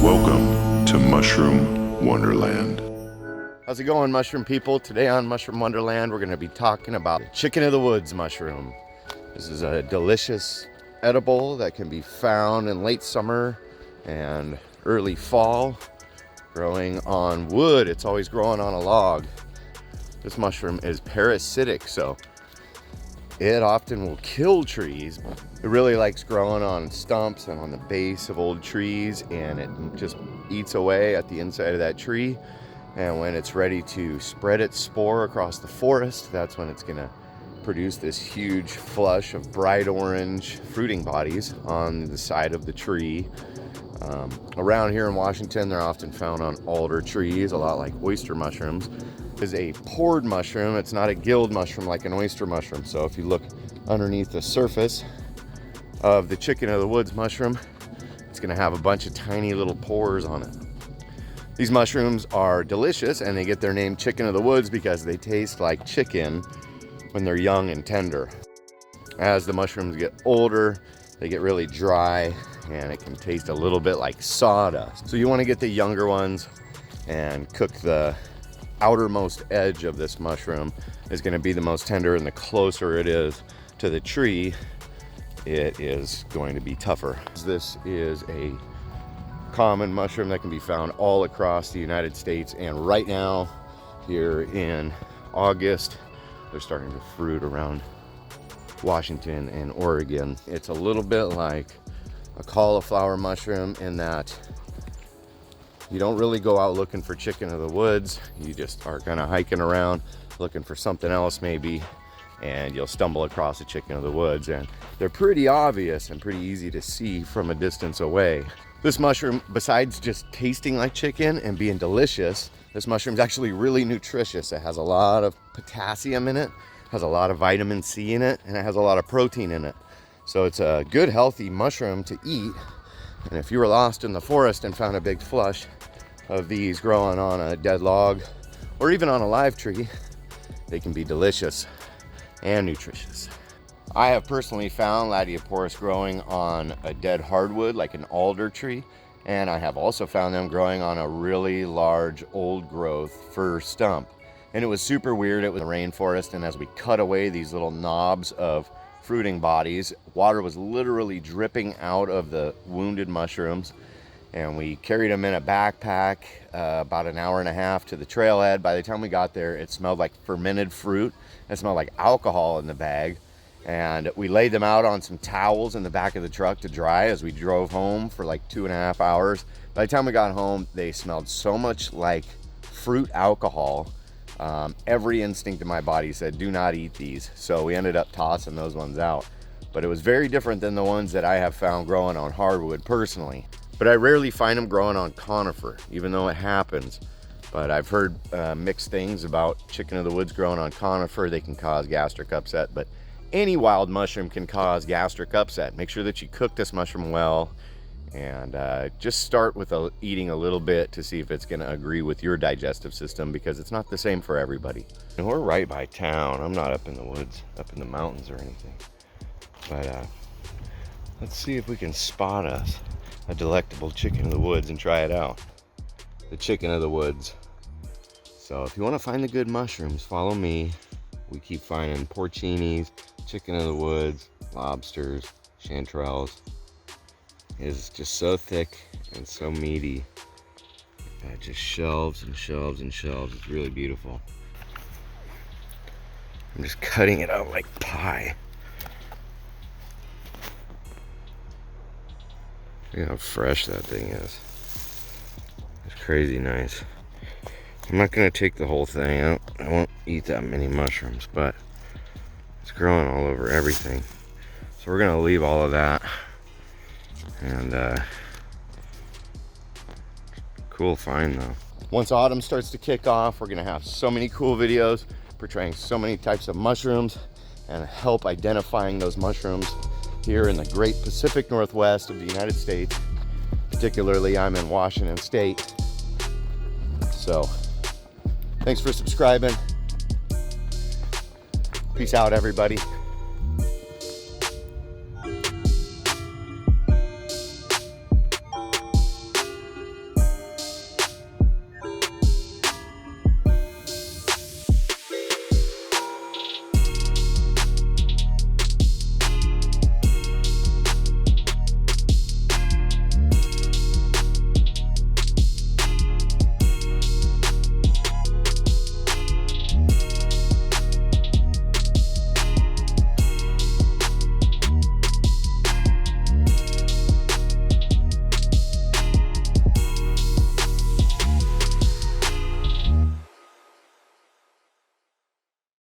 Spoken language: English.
Welcome to Mushroom Wonderland. How's it going, mushroom people? Today on Mushroom Wonderland, we're going to be talking about chicken of the woods mushroom. This is a delicious edible that can be found in late summer and early fall, growing on wood. It's always growing on a log. This mushroom is parasitic, so it often will kill trees. It really likes growing on stumps and on the base of old trees, and it just eats away at the inside of that tree. And when it's ready to spread its spore across the forest, that's when it's gonna produce this huge flush of bright orange fruiting bodies on the side of the tree. Around here in Washington, they're often found on alder trees, a lot like oyster mushrooms. Is a pored mushroom. It's not a gilled mushroom like an oyster mushroom. So if you look underneath the surface of the chicken of the woods mushroom, it's gonna have a bunch of tiny little pores on it. These mushrooms are delicious, and they get their name chicken of the woods because they taste like chicken when they're young and tender. As the mushrooms get older, they get really dry, and it can taste a little bit like sawdust. So you want to get the younger ones and cook the outermost edge of this mushroom. Is going to be the most tender, and the closer it is to the tree, it is going to be tougher. This is a common mushroom that can be found all across the United States, and right now here in August they're starting to fruit around Washington and Oregon. It's a little bit like a cauliflower mushroom in that you don't really go out looking for chicken of the woods. You just are kind of hiking around looking for something else maybe, and you'll stumble across a chicken of the woods, and they're pretty obvious and pretty easy to see from a distance away. This mushroom, besides just tasting like chicken and being delicious, this mushroom is actually really nutritious. It has a lot of potassium in it, has a lot of vitamin C in it, and it has a lot of protein in it. So it's a good, healthy mushroom to eat. And if you were lost in the forest and found a big flush of these growing on a dead log or even on a live tree, they can be delicious and nutritious. I have personally found Laetiporus growing on a dead hardwood like an alder tree, and I have also found them growing on a really large old growth fir stump. And it was super weird. It was a rainforest, and as we cut away these little knobs of fruiting bodies, water was literally dripping out of the wounded mushrooms, and we carried them in a backpack about an hour and a half to the trailhead. By the time we got there, it smelled like fermented fruit. It smelled like alcohol in the bag. And we laid them out on some towels in the back of the truck to dry as we drove home for like 2.5 hours. By the time we got home, they smelled so much like fruit alcohol. Every instinct in my body said, do not eat these. So we ended up tossing those ones out. But it was very different than the ones that I have found growing on hardwood personally. But I rarely find them growing on conifer, even though it happens. But I've heard mixed things about chicken of the woods growing on conifer. They can cause gastric upset, but any wild mushroom can cause gastric upset. Make sure that you cook this mushroom well, and just start with eating a little bit to see if it's going to agree with your digestive system, because it's not the same for everybody. And we're right by town. I'm not up in the woods, up in the mountains or anything. But let's see if we can spot us a delectable chicken of the woods and try it out. The chicken of the woods. So if you want to find the good mushrooms, follow me. We keep finding porcinis, chicken of the woods, lobsters, chanterelles. It is just so thick and so meaty. Just shelves and shelves and shelves. It's really beautiful. I'm just cutting it out like pie. Look how fresh that thing is. It's crazy nice. I'm not going to take the whole thing out. I won't eat that many mushrooms, but it's growing all over everything. So we're going to leave all of that. And cool find though. Once autumn starts to kick off, we're going to have so many cool videos portraying so many types of mushrooms and help identifying those mushrooms here in the great Pacific Northwest of the United States. Particularly, I'm in Washington State. So thanks for subscribing. Peace out, everybody.